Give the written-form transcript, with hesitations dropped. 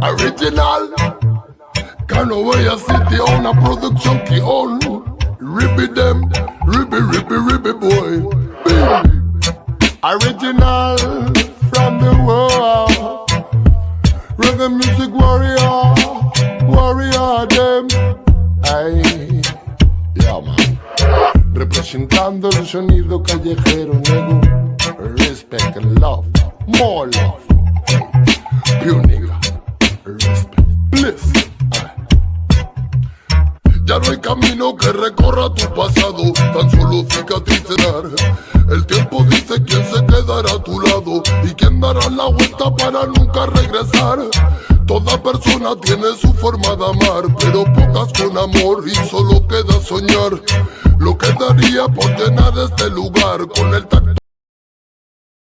Original. Canova City on a production key on. Ribby them, ribby boy. Original from the world. Reggae music warrior, warrior them. Ay, yeah man. Representando el sonido callejero, nego. Respect and love, more love. Pure nigga, respect, bliss. Ya no hay camino que recorra tu pasado, tan solo cicatrizar. El tiempo dice quién se quedará a tu lado y quién dará la vuelta para nunca regresar. Toda persona tiene su forma de amar, pero pocas con amor y solo queda soñar. Lo que daría por llenar este lugar con el tacto